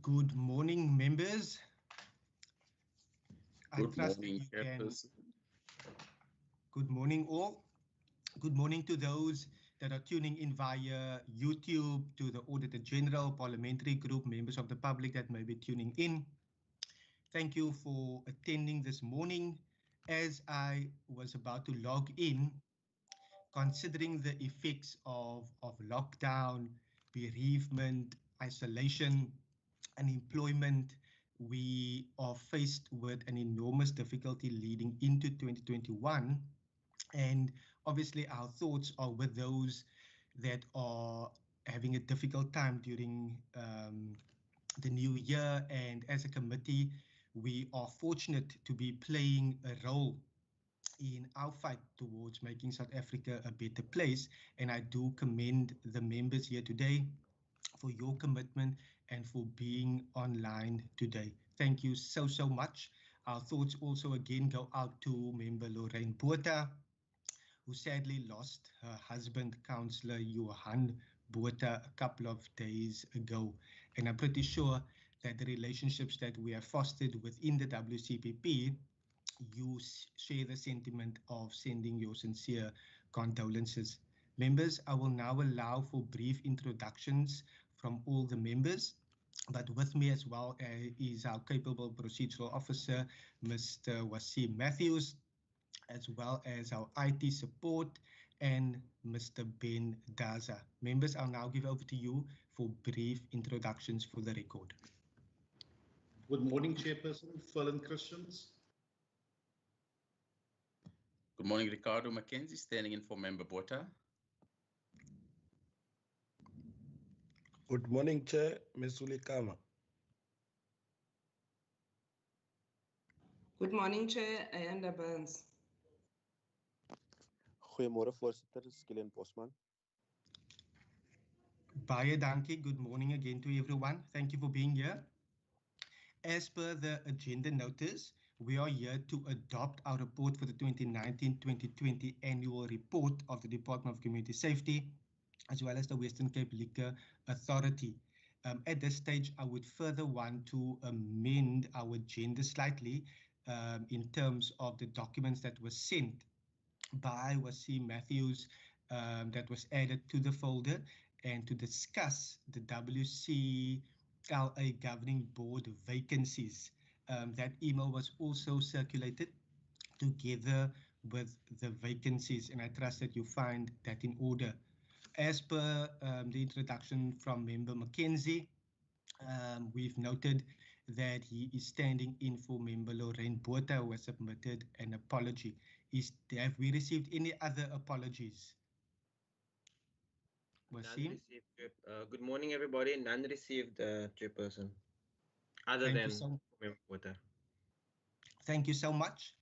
Good morning, members. Good morning, Chairperson. Good morning, all. Good morning to those that are tuning in via YouTube, to the Auditor General, Parliamentary Group, members of the public that may be tuning in. Thank you for attending this morning. As I was about to log in, considering the effects of lockdown, bereavement, isolation, unemployment, we are faced with an enormous difficulty leading into 2021. And obviously our thoughts are with those that are having a difficult time during the new year. And as a committee, we are fortunate to be playing a role in our fight towards making South Africa a better place. And I do commend the members here today for your commitment and for being online today. Thank you so much. Our thoughts also again go out to member Lorraine Botha, who sadly lost her husband, Councillor Johan Botha, a couple of days ago. And I'm pretty sure that the relationships that we have fostered within the WCPP, you share the sentiment of sending your sincere condolences. Members, I will now allow for brief introductions from all the members, but with me as well is our capable procedural officer, Mr. Wasim Matthews, as well as our IT support and Mr. Ben Daza. Members, I'll now give over to you for brief introductions for the record. Good morning, Chairperson, Phil and Christians. Good morning, Ricardo Mackenzie, standing in for Member Botha. Good morning, Chair, Ms. Ulikama. Good morning, Chair, Ayanda Burns. Goeiemôre, voorzitter, Skillen Bosman. Baie dankie. Good morning again to everyone. Thank you for being here. As per the agenda notice, we are here to adopt our report for the 2019-2020 annual report of the Department of Community Safety, as well as the Western Cape Liquor Authority. At this stage, I would further want to amend our agenda slightly in terms of the documents that were sent by Wasim Matthews that was added to the folder, and to discuss the WCLA Governing Board vacancies. That email was also circulated together with the vacancies, and I trust that you find that in order. As per the introduction from Member Mackenzie, we've noted that he is standing in for Member Lorraine Botha, who has submitted an apology. Have we received any other apologies? Wasim? Received, good morning, everybody. None received, Chairperson, other than Member Botha. Thank you so much.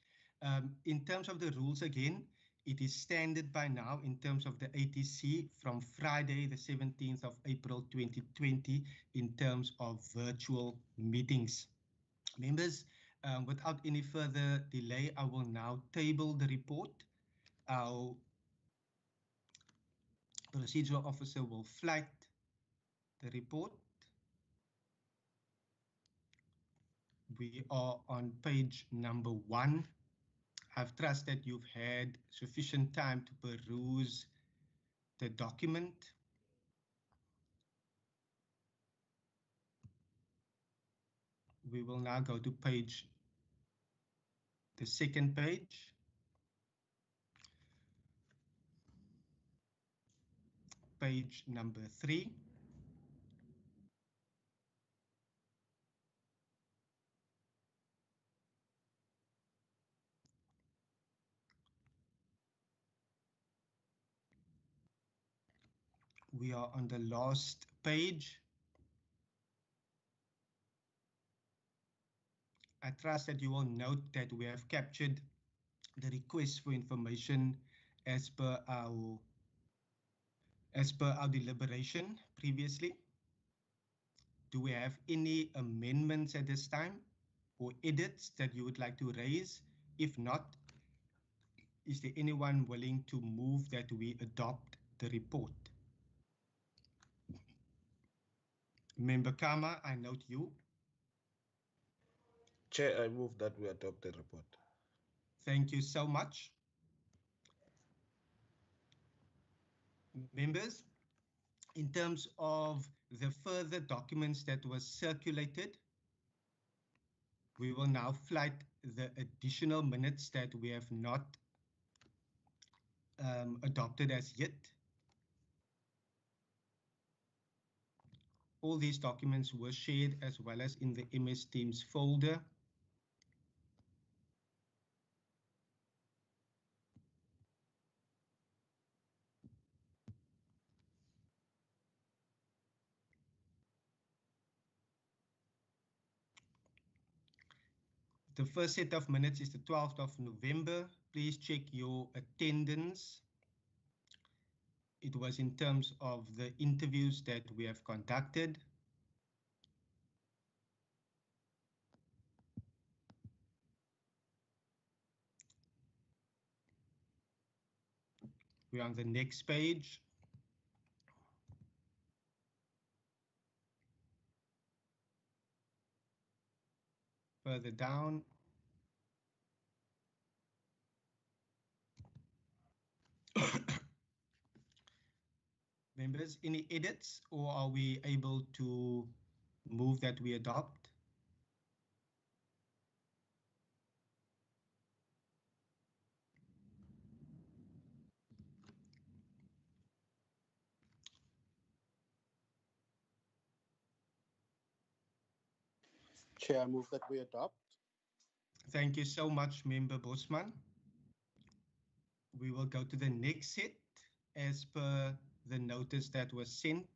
In terms of the rules again, it is standard by now in terms of the ATC from Friday, the 17th of April 2020, in terms of virtual meetings. Members, without any further delay, I will now table the report. Our procedural officer will flag the report. We are on page number 1. I trust that you've had sufficient time to peruse the document. We will now go to the second page. Page number 3. We are on the last page. I trust that you will note that we have captured the request for information as per our deliberation previously. Do we have any amendments at this time or edits that you would like to raise? If not, is there anyone willing to move that we adopt the report? Member Kama, I note you. Chair, I move that we adopt the report. Thank you so much. Members, in terms of the further documents that were circulated, we will now flight the additional minutes that we have not adopted as yet. All these documents were shared as well as in the MS Teams folder. The first set of minutes is the 12th of November. Please check your attendance. It was in terms of the interviews that we have conducted. We're on the next page. Further down. Members, any edits, or are we able to move that we adopt? Chair, I move that we adopt. Thank you so much, Member Bosman. We will go to the next set as per the notice that was sent.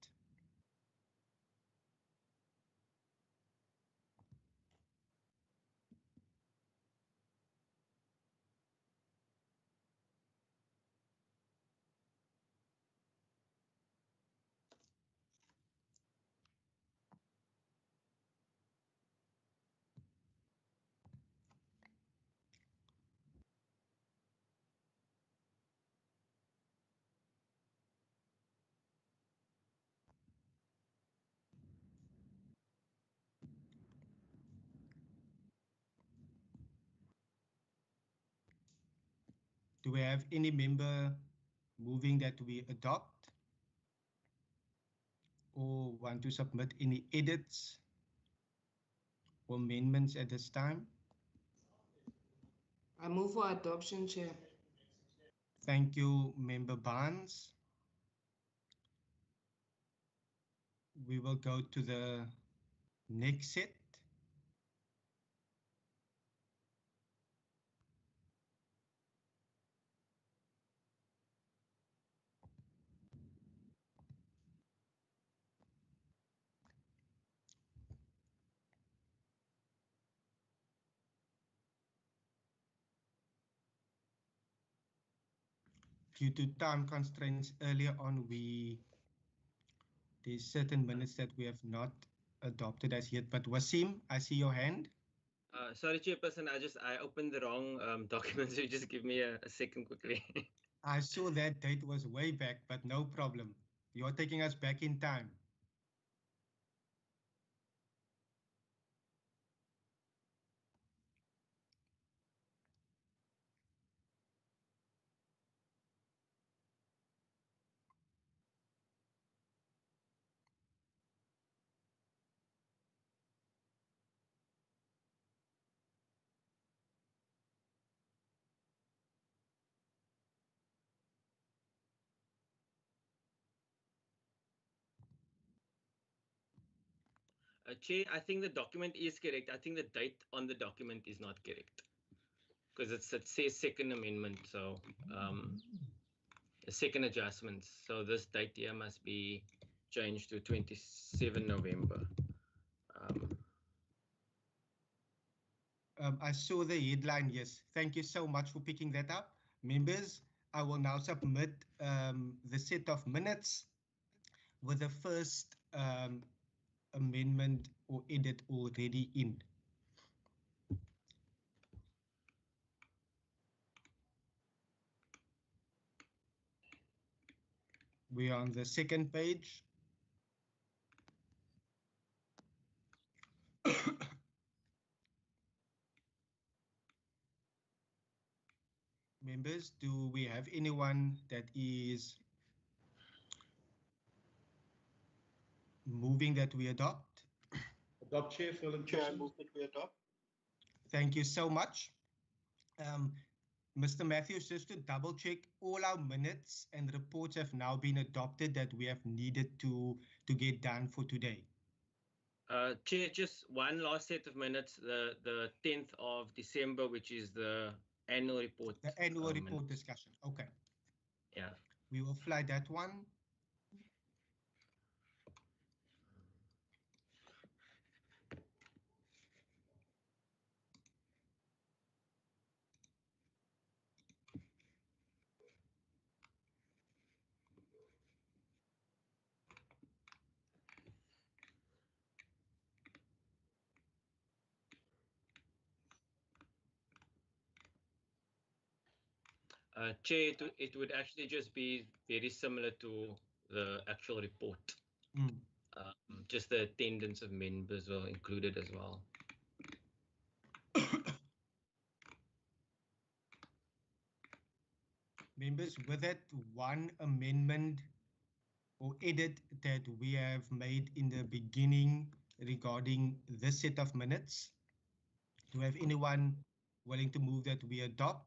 Do we have any member moving that we adopt or want to submit any edits or amendments at this time? I move for adoption, Chair. Thank you, Member Barnes. We will go to the next set. Due to time constraints earlier on, there's certain minutes that we have not adopted as yet. But Wasim, I see your hand. Sorry, Chairperson, I opened the wrong document, so you just give me a second quickly. I saw that date was way back, but no problem. You're taking us back in time. Chair, I think the document is correct. I think the date on the document is not correct because it says second amendment, so a second adjustment. So this date here must be changed to 27 November. I saw the headline, yes. Thank you so much for picking that up. Members, I will now submit the set of minutes with the first amendment or edit already in. We are on the second page. members, do we have anyone that is moving that we adopt? Adopt, Chair. Ferland Chair, I Pearson. move that we adopt. Thank you so much. Mr. Matthews, just to double check, all our minutes and reports have now been adopted that we have needed to get done for today. Chair, just one last set of minutes, the 10th of December, which is the annual report. The annual report minutes. discussion. Okay. Yeah. We will fly that one. Chair, it would actually just be very similar to the actual report. Just the attendance of members were included as well. Members, with that one amendment or edit that we have made in the beginning regarding this set of minutes, do we have anyone willing to move that we adopt?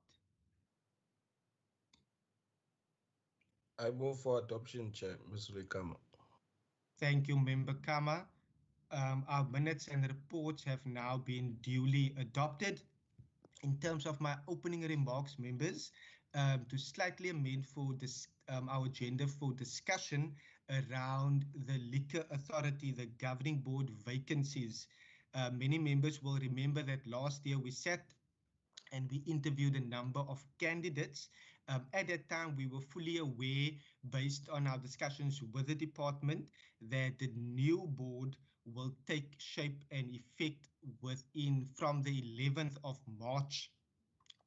I move for adoption, Chair, Mr. Lekama. Thank you, Member Kama. Our minutes and reports have now been duly adopted. In terms of my opening remarks, members, to slightly amend for this, our agenda for discussion around the Liquor Authority, the governing board vacancies. Many members will remember that last year we sat and we interviewed a number of candidates. At that time, we were fully aware, based on our discussions with the department, that the new board will take shape and effect from the 11th of March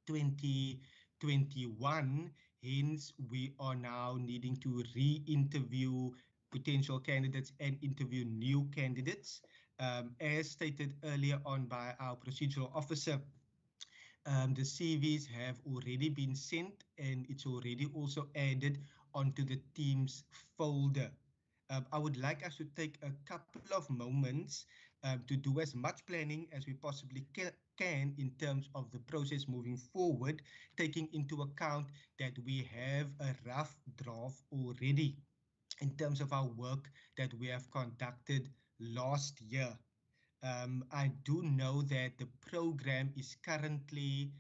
2021. Hence, we are now needing to re-interview potential candidates and interview new candidates. As stated earlier on by our procedural officer, the CVs have already been sent and it's already also added onto the Teams folder. I would like us to take a couple of moments to do as much planning as we possibly can in terms of the process moving forward, taking into account that we have a rough draft already in terms of our work that we have conducted last year. I do know that the program is currently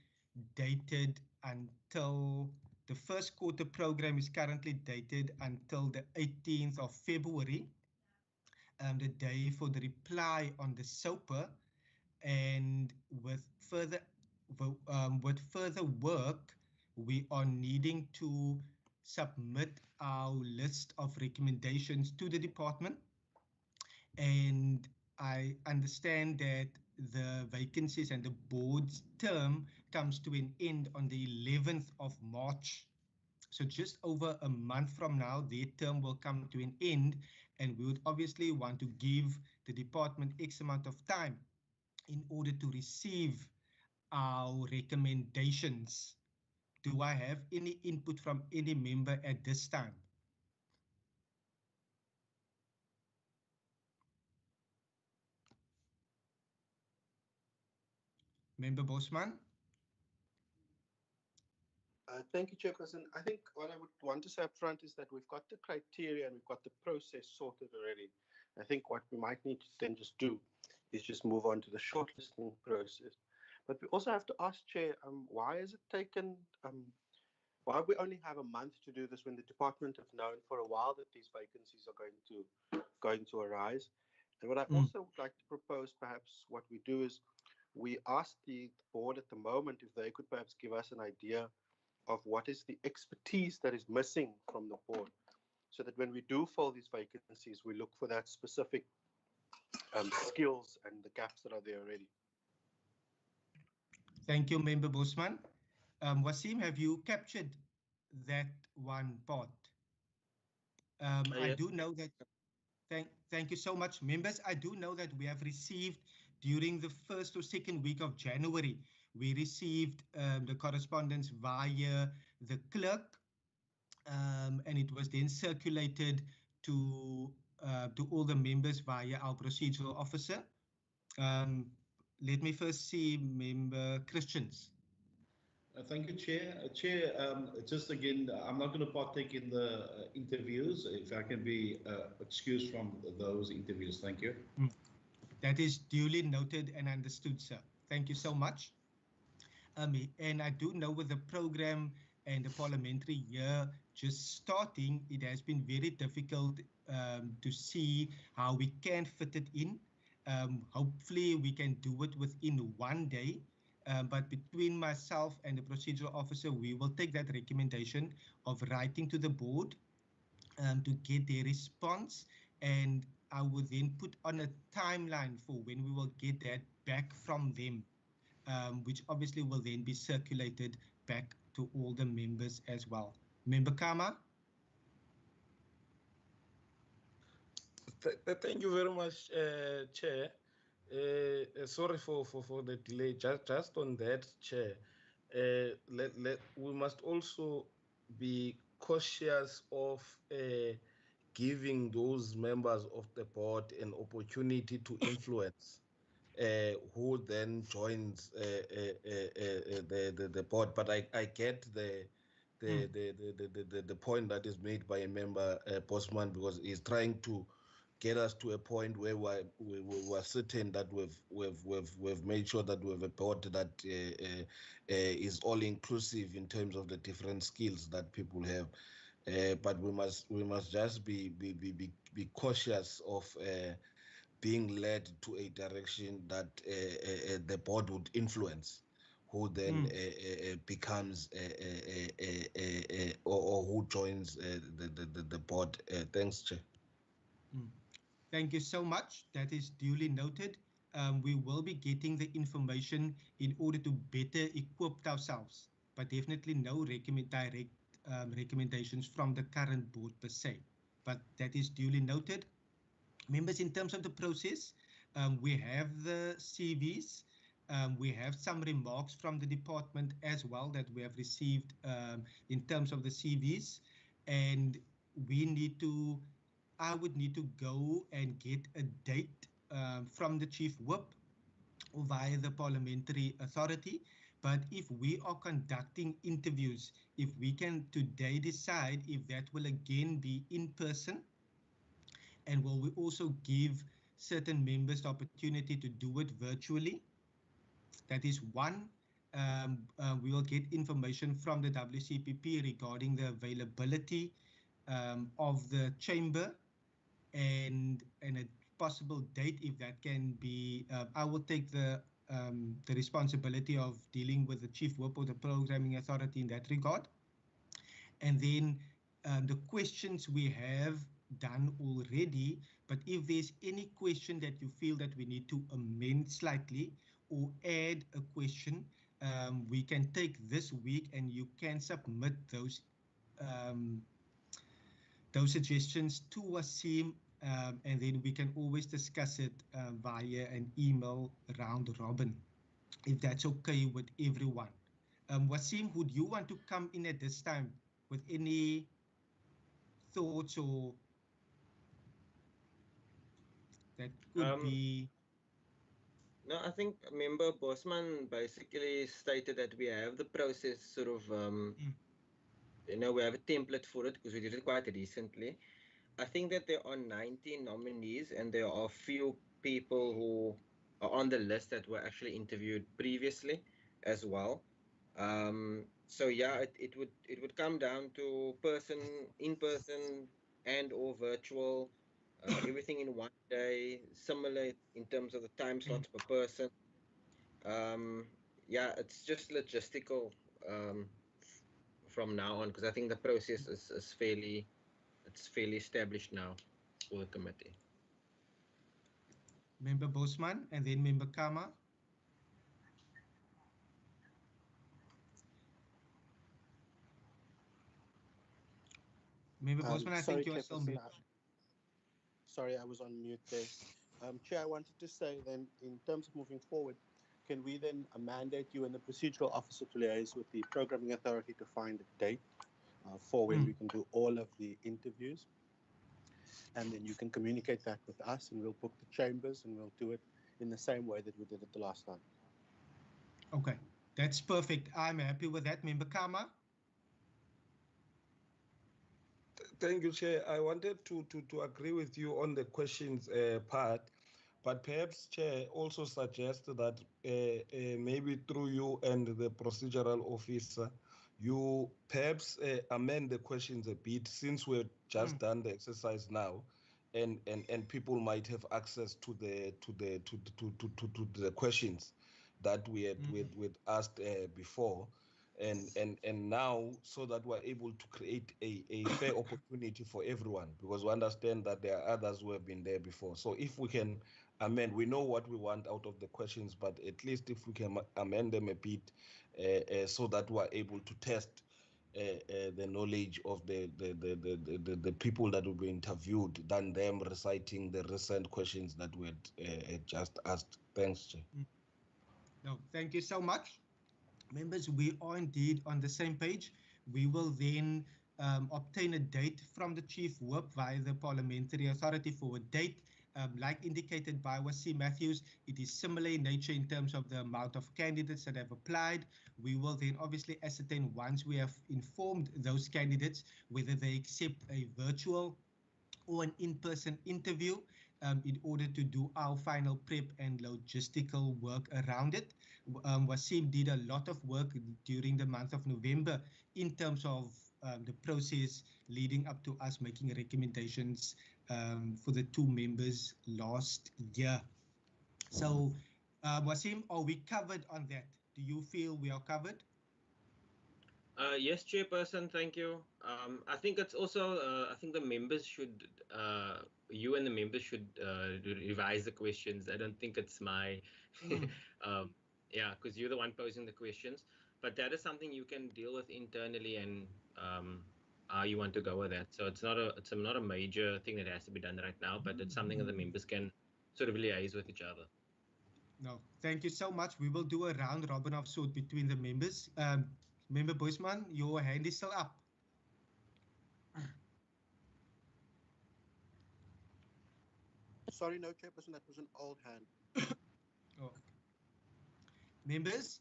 dated until the first quarter program is currently dated until the 18th of February, the day for the reply on the SOPA, and with further work, we are needing to submit our list of recommendations to the department. And I understand that the vacancies and the board's term comes to an end on the 11th of March. So just over a month from now, their term will come to an end, and we would obviously want to give the department X amount of time in order to receive our recommendations. Do I have any input from any member at this time? Member Bosman? Thank you, Chairperson. I think what I would want to say up front is that we've got the criteria and we've got the process sorted already. I think what we might need to then just do is just move on to the shortlisting process. But we also have to ask, Chair, why has it taken, why we only have a month to do this when the department have known for a while that these vacancies are going to arise? And what I also would like to propose, perhaps what we do is we ask the board at the moment if they could perhaps give us an idea of what is the expertise that is missing from the board, so that when we do fill these vacancies, we look for that specific skills and the gaps that are there already. Thank you, Member Bosman. Wasim, have you captured that one part? I do know that, thank you so much, members. I do know that we have received during the first or second week of January, we received the correspondence via the clerk, and it was then circulated to all the members via our procedural officer. Let me first see Member Christians. Thank you, Chair. Chair, just again, I'm not going to partake in the interviews. If I can be excused from those interviews, thank you. That is duly noted and understood, sir. Thank you so much. And I do know with the program and the parliamentary year just starting, it has been very difficult to see how we can fit it in. Hopefully we can do it within one day. But between myself and the procedural officer, we will take that recommendation of writing to the board to get their response. And I will then put on a timeline for when we will get that back from them, which obviously will then be circulated back to all the members as well. Member Kama? Thank you very much, Chair. Sorry for the delay. Just on that, Chair, we must also be cautious of giving those members of the board an opportunity to influence who then joins the board. But I get the point that is made by a member, Bosman, because he's trying to get us to a point where we're certain that we've made sure that we have a board that is all inclusive in terms of the different skills that people have. But we must just be cautious of being led to a direction that the board would influence, who then becomes or who joins the board. Thanks, Chair. Thank you so much. That is duly noted. We will be getting the information in order to better equip ourselves, but definitely no direct recommendations from the current board per se. But that is duly noted. Members, in terms of the process, we have the CVs. We have some remarks from the department as well that we have received in terms of the CVs, and I would need to go and get a date from the Chief Whip or via the Parliamentary Authority. But if we are conducting interviews, if we can today decide if that will again be in person, and will we also give certain members the opportunity to do it virtually? That is one. We will get information from the WCPP regarding the availability of the chamber and a possible date, if that can be. I will take the responsibility of dealing with the Chief Whip or the Programming Authority in that regard. And then the questions we have done already, but if there's any question that you feel that we need to amend slightly or add a question, we can take this week and you can submit those suggestions to Wasim, and then we can always discuss it via an email round robin, if that's okay with everyone. Wasim, would you want to come in at this time with any thoughts or that could be? No, I think Member Bosman basically stated that we have the process sort of, we have a template for it because we did it quite recently. I think that there are 19 nominees and there are few people who are on the list that were actually interviewed previously as well. So yeah, it would come down to in person and or virtual, everything in one day, similar in terms of the time slots per person. Yeah, it's just logistical from now on, because I think the process is fairly established now for the committee. Member Bosman and then Member Kama. Member Bosman, I think you are still muted. Sorry, I was on mute there. Chair, I wanted to say then, in terms of moving forward, can we then mandate you and the procedural officer to liaise with the programming authority to find a date for when we can do all of the interviews? And then you can communicate that with us, and we'll book the chambers, and we'll do it in the same way that we did it the last time. Okay, that's perfect. I'm happy with that. Member Kama? Thank you, Chair. I wanted to agree with you on the questions part, but perhaps, Chair, also suggest that maybe through you and the procedural officer, you perhaps amend the questions a bit, since we've just done the exercise now, and people might have access to the questions that we had we'd asked before. And now, so that we're able to create a fair opportunity for everyone, because we understand that there are others who have been there before. So if we can amend, we know what we want out of the questions, but at least if we can amend them a bit, so that we're able to test the knowledge of the people that will be interviewed, than them reciting the recent questions that we had just asked. Thanks, Chair. No, thank you so much. Members, we are indeed on the same page. We will then obtain a date from the Chief Whip via the Parliamentary Authority for a date. Like indicated by Wasim Matthews, it is similar in nature in terms of the amount of candidates that have applied. We will then obviously ascertain, once we have informed those candidates, whether they accept a virtual or an in-person interview, in order to do our final prep and logistical work around it. Wasim did a lot of work during the month of November in terms of the process leading up to us making recommendations for the two members last year. So, Wasim, are we covered on that? Do you feel we are covered? Yes, Chairperson, thank you. I think it's also, I think the members should, you and the members should revise the questions. I don't think it's my, yeah, because you're the one posing the questions. But that is something you can deal with internally, and how you want to go with that. So it's not a major thing that has to be done right now, but it's something that the members can sort of liaise with each other. No, thank you so much. We will do a round robin of sort between the members. Member Bosman, your hand is still up. Sorry, no, Chairperson, that was an old hand. Oh. Members,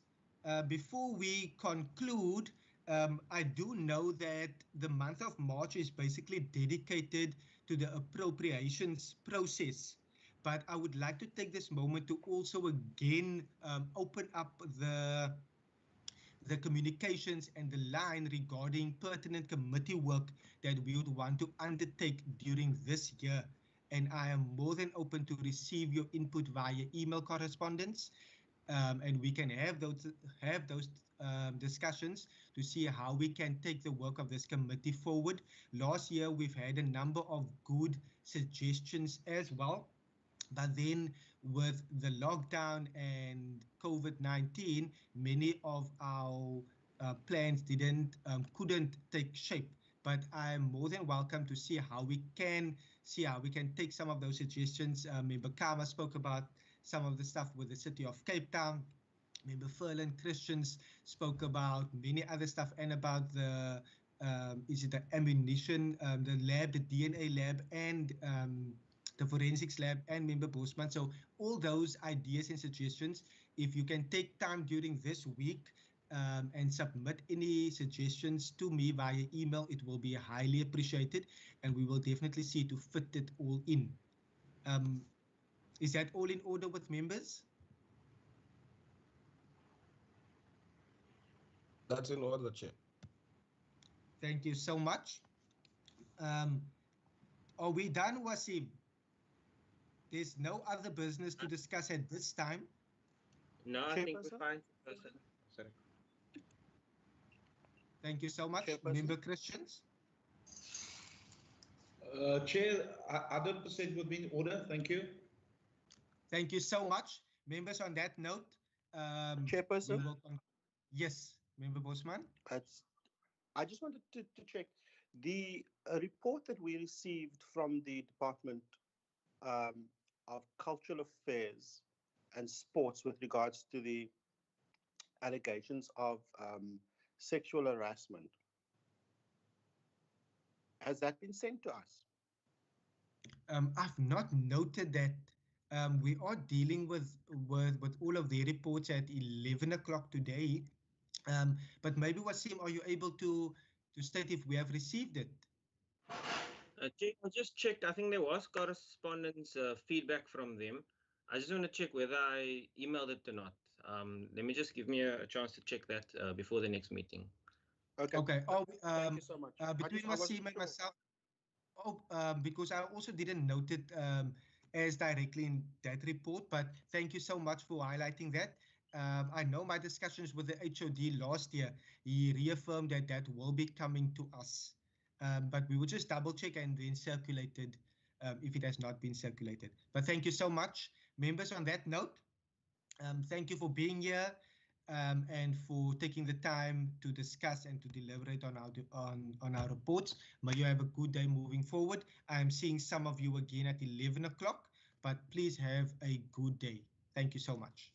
before we conclude, I do know that the month of March is basically dedicated to the appropriations process. But I would like to take this moment to also again open up the communications and the line regarding pertinent committee work that we would want to undertake during this year. And I am more than open to receive your input via email correspondence. And we can have those discussions to see how we can take the work of this committee forward. Last year, we've had a number of good suggestions as well. But then with the lockdown and COVID-19, many of our plans couldn't take shape. But I'm more than welcome to see how we can take some of those suggestions. Member Kama spoke about some of the stuff with the city of Cape Town. Member Furlan Christians spoke about many other stuff, and about the ammunition, the lab, the DNA lab, and the forensics lab, and Member Bosman. So all those ideas and suggestions, if you can take time during this week and submit any suggestions to me via email, it will be highly appreciated, and we will definitely see to fit it all in. Is that all in order with members? That's in order, Chair. Thank you so much. Are we done, Wasim? There's no other business to discuss at this time. No, I think we're fine. Sorry. Thank you so much. Member Christians? Chair, 100% would be in order. Thank you. Thank you so much. Members, on that note, Chairperson? Yes, Member Bosman? I just wanted to check the report that we received from the Department of Cultural Affairs and Sports with regards to the allegations of sexual harassment. Has that been sent to us? I've not noted that. We are dealing with all of the reports at 11 o'clock today. But maybe Wasim, are you able to state if we have received it? I just checked. I think there was correspondence feedback from them. I just want to check whether I emailed it or not. Let me just give me a chance to check that before the next meeting. Okay. Okay. Thank you so much. Between Wasim and myself, because I also didn't note it as directly in that report, but thank you so much for highlighting that. I know my discussions with the HOD last year, he reaffirmed that that will be coming to us. But we will just double check and then circulate it if it has not been circulated. But thank you so much, members. On that note, thank you for being here and for taking the time to discuss and to deliberate on our reports. May you have a good day moving forward. I'm seeing some of you again at 11 o'clock, but please have a good day. Thank you so much.